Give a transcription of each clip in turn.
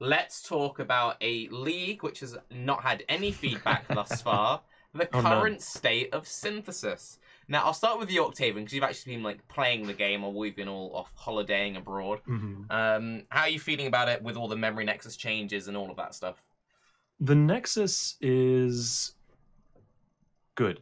let's talk about a league which has not had any feedback thus far. The Oh, current state of Synthesis. Now, I'll start with you, Octavian, because you've actually been like playing the game, or we've been all off holidaying abroad. How are you feeling about it with all the memory Nexus changes and all of that stuff? The Nexus is good.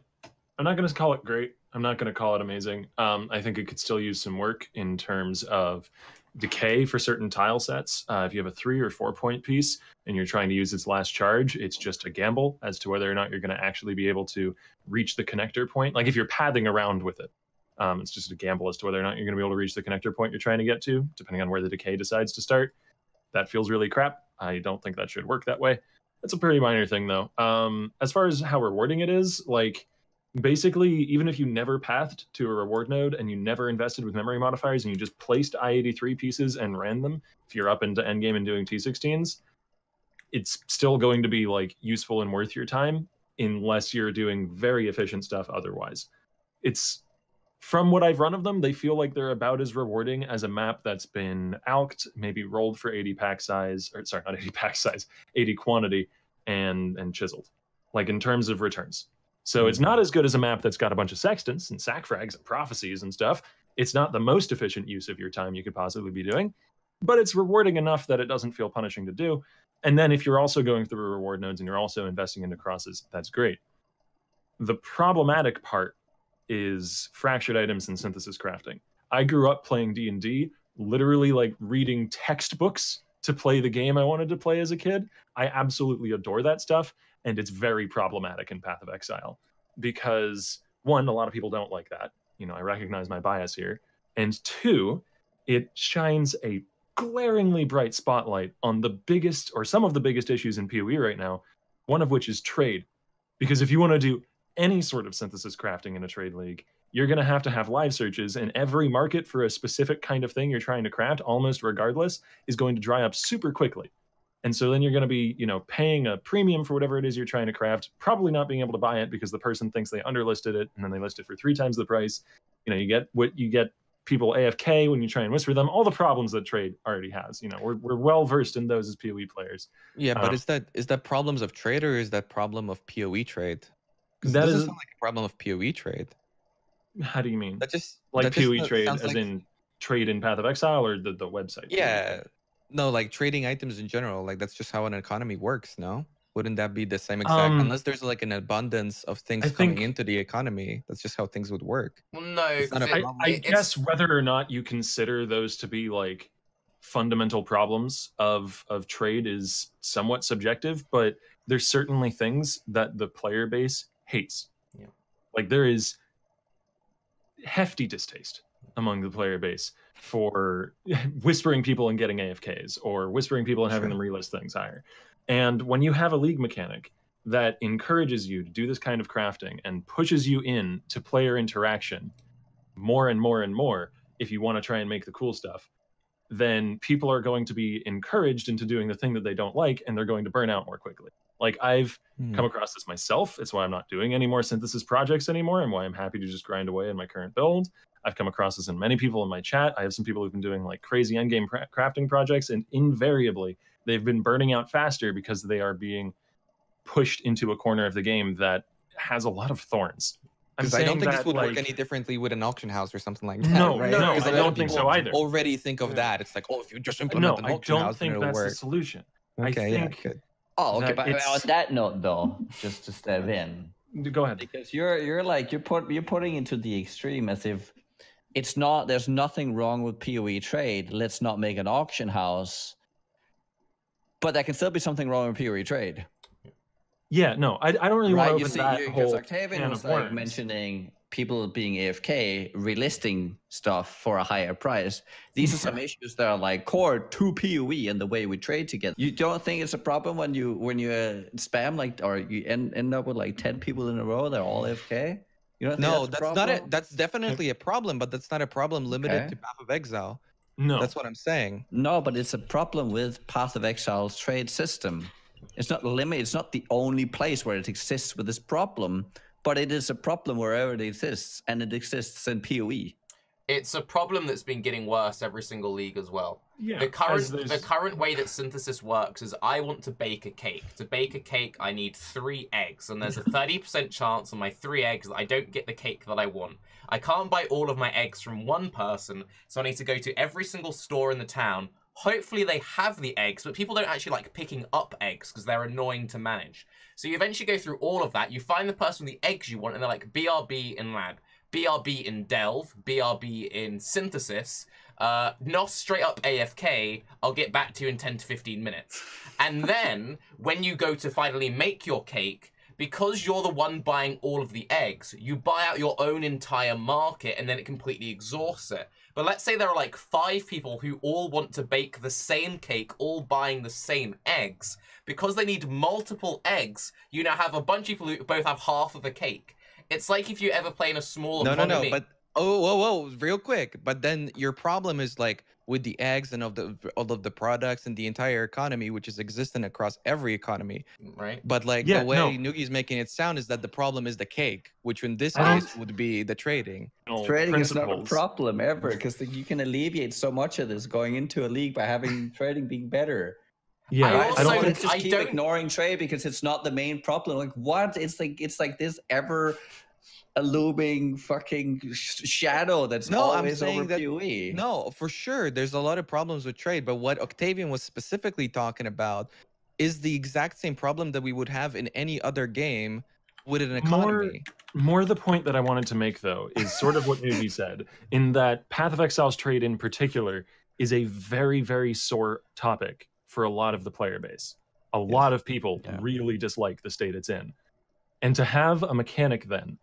I'm not going to call it great. I'm not going to call it amazing. I think it could still use some work in terms of decay for certain tile sets. If you have a 3 or 4 point piece and you're trying to use its last charge, it's just a gamble as to whether or not you're going to actually be able to reach the connector point. Like if you're pathing around with it, it's just a gamble as to whether or not you're going to be able to reach the connector point you're trying to get to, depending on where the decay decides to start. That feels really crap. I don't think that should work that way. That's a pretty minor thing, though. As far as how rewarding it is, like, basically, even if you never pathed to a reward node and you never invested with memory modifiers and you just placed I-83 pieces and ran them, if you're up into endgame and doing T16s, it's still going to be, like, useful and worth your time unless you're doing very efficient stuff otherwise. It's... From what I've run of them, they feel like they're about as rewarding as a map that's been alked, maybe rolled for 80 pack size, or sorry, not 80 pack size, 80 quantity, and chiseled, like in terms of returns. So it's not as good as a map that's got a bunch of sextants and sack frags and prophecies and stuff. It's not the most efficient use of your time you could possibly be doing, but it's rewarding enough that it doesn't feel punishing to do. And then if you're also going through reward nodes and you're also investing into crosses, that's great. The problematic part is fractured items and synthesis crafting. I grew up playing D&D, literally like reading textbooks to play the game I wanted to play as a kid. I absolutely adore that stuff, and it's very problematic in Path of Exile because, one, a lot of people don't like that. You know, I recognize my bias here. And two, it shines a glaringly bright spotlight on the biggest, or some of the biggest issues in PoE right now, one of which is trade. Because if you want to do any sort of synthesis crafting in a trade league, you're going to have live searches, and every market for a specific kind of thing you're trying to craft, almost regardless, is going to dry up super quickly. And so then you're going to be, you know, paying a premium for whatever it is you're trying to craft, probably not being able to buy it because the person thinks they underlisted it, and then they list it for 3 times the price. You know, you get what you get, people AFK when you try and whisper them, all the problems that trade already has. You know, we're well versed in those as PoE players. Yeah, but is that problems of trade, or is that problem of PoE trade? Because that doesn't sound like a problem of PoE trade. How do you mean? That just like PoE trade, as like... in trade in Path of Exile, or the website? Yeah, no, like trading items in general. Like that's just how an economy works. No, wouldn't that be the same exact? Unless there's like an abundance of things coming into the economy, that's just how things would work. Well, no, I guess whether or not you consider those to be like fundamental problems of trade is somewhat subjective, but there's certainly things that the player base hates. Yeah. Like there is hefty distaste among the player base for whispering people and getting AFKs, or whispering people and having them relist things higher. And when you have a league mechanic that encourages you to do this kind of crafting and pushes you in to player interaction more and more and more, if you want to try and make the cool stuff, then people are going to be encouraged into doing the thing that they don't like, and they're going to burn out more quickly. Like I've come across this myself. It's why I'm not doing any more synthesis projects anymore, and why I'm happy to just grind away in my current build. I've come across this in many people in my chat. I have some people who've been doing like crazy endgame crafting projects, and invariably they've been burning out faster because they are being pushed into a corner of the game that has a lot of thorns. Because I don't think this would work any differently with an auction house or something like that. No, right? No, I don't think so either. Already think of that. It's like, oh, if you just implement an auction house, I don't think that's the solution. Okay, I think good. Oh, okay. But on that note, though, just to step in, go ahead. Because you're putting into the extreme as if it's not. There's nothing wrong with PoE trade. Let's not make an auction house. But there can still be something wrong with PoE trade. Yeah, no, I don't really want to open that whole Octavian was like mentioning people being AFK, relisting stuff for a higher price. These are some issues that are like core to PoE and the way we trade together. You don't think it's a problem when you spam like, or you end up with like 10 people in a row that are all AFK? You don't think no, that's not it. That's definitely a problem, but that's not a problem limited to Path of Exile. No, that's what I'm saying. No, but it's a problem with Path of Exile's trade system. It's not limited. It's not the only place where it exists with this problem, but it is a problem wherever it exists, and it exists in PoE. It's a problem that's been getting worse every single league as well. Yeah, the current way that synthesis works is I want to bake a cake. To bake a cake, I need 3 eggs, and there's a 30% chance on my 3 eggs that I don't get the cake that I want. I can't buy all of my eggs from one person, so I need to go to every single store in the town. Hopefully they have the eggs, but people don't actually like picking up eggs because they're annoying to manage. So you eventually go through all of that, you find the person with the eggs you want, and they're like, BRB in lab, BRB in delve, BRB in synthesis, not straight up AFK, I'll get back to you in 10 to 15 minutes. And then, when you go to finally make your cake, because you're the one buying all of the eggs, you buy out your own entire market and then it completely exhausts it. But let's say there are like 5 people who all want to bake the same cake, all buying the same eggs. Because they need multiple eggs, you now have a bunch of people who both have half of the cake. It's like if you ever play in a small economy. No, but whoa, real quick. But then your problem is like with the eggs and all of the products and the entire economy, which is existent across every economy. Right. But like the way Nugi's making it sound is that the problem is the cake, which in this case would be the trading. Trading is not a problem ever, because you can alleviate so much of this going into a league by having trading being better. Yeah, I don't just keep ignoring trade because it's not the main problem. Like what? It's like this ever a looming fucking shadow that's always over PoE. No, for sure. There's a lot of problems with trade, but what Octavian was specifically talking about is the exact same problem that we would have in any other game with an economy. More the point that I wanted to make, though, is sort of what Nugi said, in that Path of Exile's trade in particular is a very, very sore topic for a lot of the player base. A lot of people really dislike the state it's in. And to have a mechanic then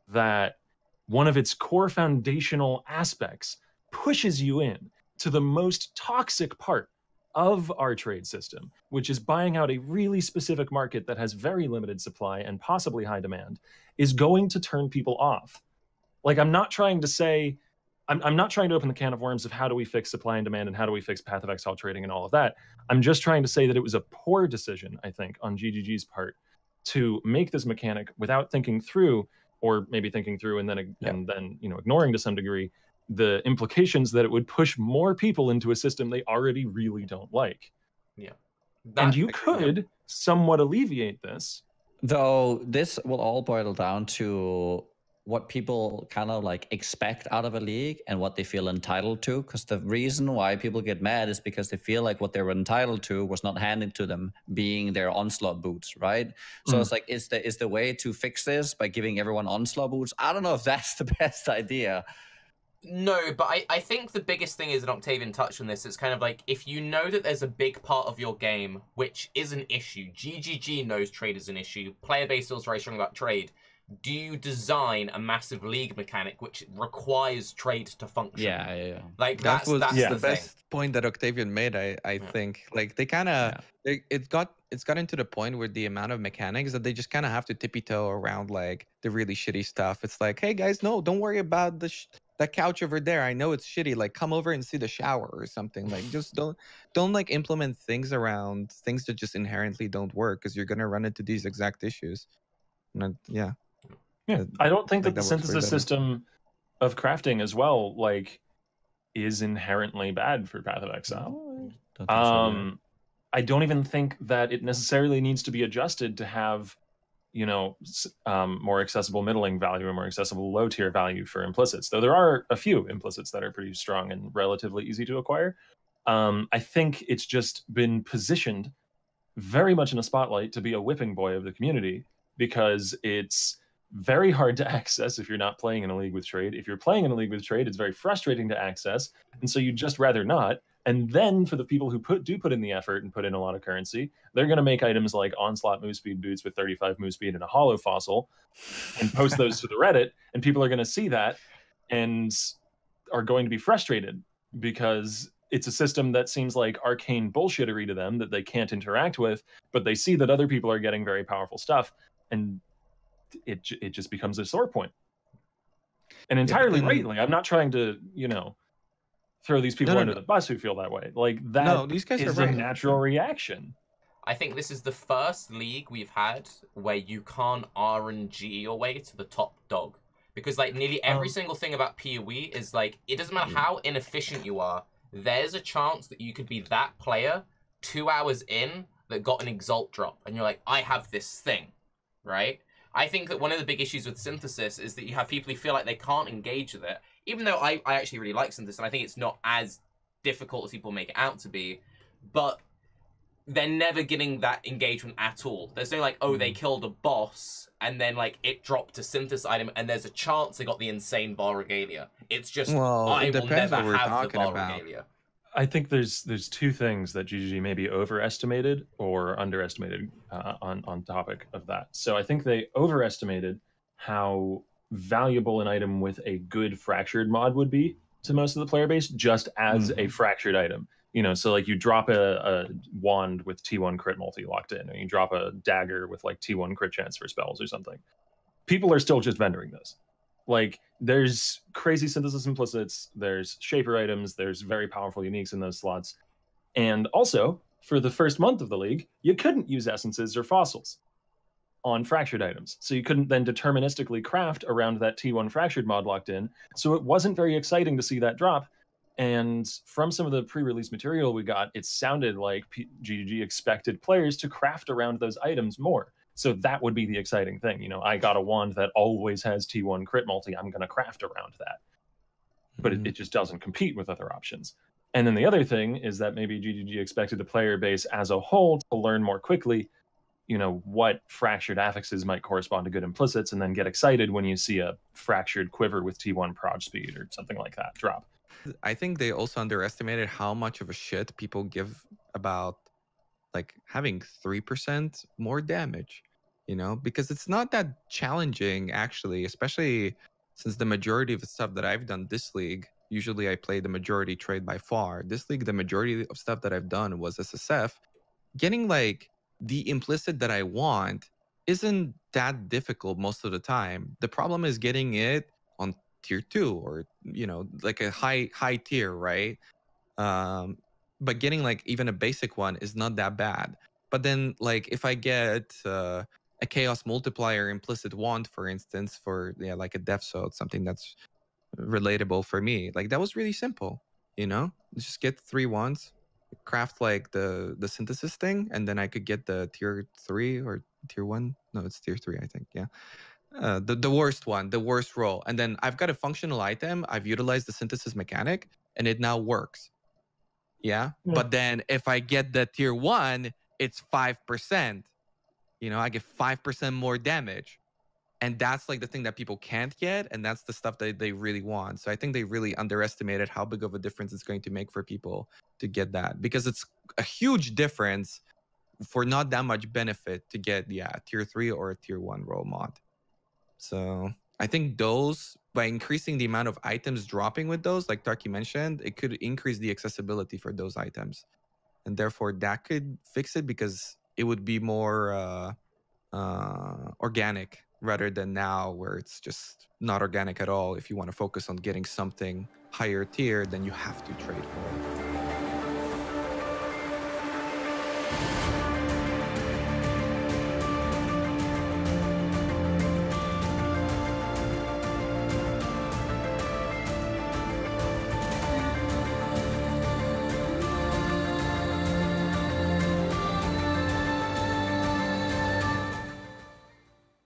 that one of its core foundational aspects pushes you in to the most toxic part of our trade system, which is buying out a really specific market that has very limited supply and possibly high demand, is going to turn people off. Like, I'm not trying to say, I'm not trying to open the can of worms of how do we fix supply and demand and how do we fix Path of Exile trading and all of that. I'm just trying to say that it was a poor decision, I think, on GGG's part to make this mechanic without thinking through, or maybe thinking through and then ignoring to some degree the implications that it would push more people into a system they already really don't like. Yeah. And you could somewhat alleviate this. Though this will all boil down to what people kind of like expect out of a league and what they feel entitled to. Because the reason why people get mad is because they feel like what they were entitled to was not handed to them, being their onslaught boots, right? So it's like, is the way to fix this by giving everyone onslaught boots? I don't know if that's the best idea. No, but I think the biggest thing is, and Octavian touched on this, it's kind of like, if you know that there's a big part of your game which is an issue, GGG knows trade is an issue, player base feels very strong about trade, do you design a massive league mechanic which requires trade to function? Yeah. Like that's the best point that Octavian made. I think like they kind of it's gotten to the point where the amount of mechanics that they just kind of have to tippy toe around like the really shitty stuff. It's like, hey guys, no, don't worry about that couch over there. I know it's shitty. Like, come over and see the shower or something. Like, just don't like implement things around things that just inherently don't work, because you're gonna run into these exact issues. Yeah, I don't think that the synthesis system of crafting as well, like, is inherently bad for Path of Exile. I don't even think that it necessarily needs to be adjusted to have, more accessible middling value and more accessible low tier value for implicits. Though there are a few implicits that are pretty strong and relatively easy to acquire. I think it's just been positioned very much in a spotlight to be a whipping boy of the community, because it's very hard to access if you're not playing in a league with trade. If you're playing in a league with trade, it's very frustrating to access, and so you'd just rather not. And then for the people who do put in the effort and put in a lot of currency, they're going to make items like Onslaught move speed boots with 35 move speed and a hollow fossil and post those to the Reddit, and people are going to see that and are going to be frustrated because it's a system that seems like arcane bullshittery to them that they can't interact with, but they see that other people are getting very powerful stuff, and it just becomes a sore point. And entirely rightly. I'm not trying to, throw these people under the bus who feel that way. Like, that these guys is are a natural reaction. I think this is the first league we've had where you can't RNG your way to the top dog. Because, like, nearly every single thing about PoE is, like, it doesn't matter how inefficient you are, there's a chance that you could be that player 2 hours in that got an Exalt drop, and you're like, I have this thing, right? I think that one of the big issues with Synthesis is that you have people who feel like they can't engage with it, even though I actually really like Synthesis, and I think it's not as difficult as people make it out to be, but they're never getting that engagement at all. There's no like, oh, they killed a boss, and then like it dropped a Synthesis item, and there's a chance they got the insane Bar Regalia. It's just, Well, I it will depends never what we're have the talking Bar about. Regalia. I think there's two things that GGG maybe overestimated or underestimated on topic of that. So I think they overestimated how valuable an item with a good fractured mod would be to most of the player base, just as a fractured item. You know, so like you drop a wand with T1 crit multi locked in, or you drop a dagger with like T1 crit chance for spells or something. People are still just vendoring those. Like, there's crazy Synthesis implicits, there's shaper items, there's very powerful uniques in those slots. And also, for the first month of the league, you couldn't use essences or fossils on fractured items. So you couldn't then deterministically craft around that T1 fractured mod locked in. So it wasn't very exciting to see that drop. And from some of the pre-release material we got, it sounded like GGG expected players to craft around those items more. So that would be the exciting thing. You know, I got a wand that always has T1 crit multi. I'm going to craft around that. But it just doesn't compete with other options. And then the other thing is that maybe GGG expected the player base as a whole to learn more quickly, you know, what fractured affixes might correspond to good implicits, and then get excited when you see a fractured quiver with T1 proj speed or something like that drop. I think they also underestimated how much of a shit people give about like having 3% more damage, you know, because it's not that challenging actually, especially since the majority of the stuff that I've done this league, usually I play the majority trade by far. This league, the majority of stuff that I've done was SSF. Getting like the implicit that I want isn't that difficult most of the time. The problem is getting it on tier 2 or, you know, like a high tier, right? But getting like even a basic one is not that bad. But then like if I get a chaos multiplier implicit wand, for instance, for like a death soul, something that's relatable for me, like that was really simple, you know, just get 3 wands, craft like the synthesis thing, and then I could get the tier 3 or tier 1. No, it's tier 3, I think. Yeah. The worst one, the worst roll. And then I've got a functional item. I've utilized the synthesis mechanic and it now works. Yeah. But then if I get the tier 1, it's 5%. You know, I get 5% more damage. And that's like the thing that people can't get. And that's the stuff that they really want. So I think they really underestimated how big of a difference it's going to make for people to get that. Because it's a huge difference for not that much benefit to get, tier 3 or a tier 1 roll mod. So I think those, by increasing the amount of items dropping with those, like Tarky mentioned, it could increase the accessibility for those items. And therefore that could fix it because it would be more organic rather than now where it's just not organic at all. If you want to focus on getting something higher tier, then you have to trade for it.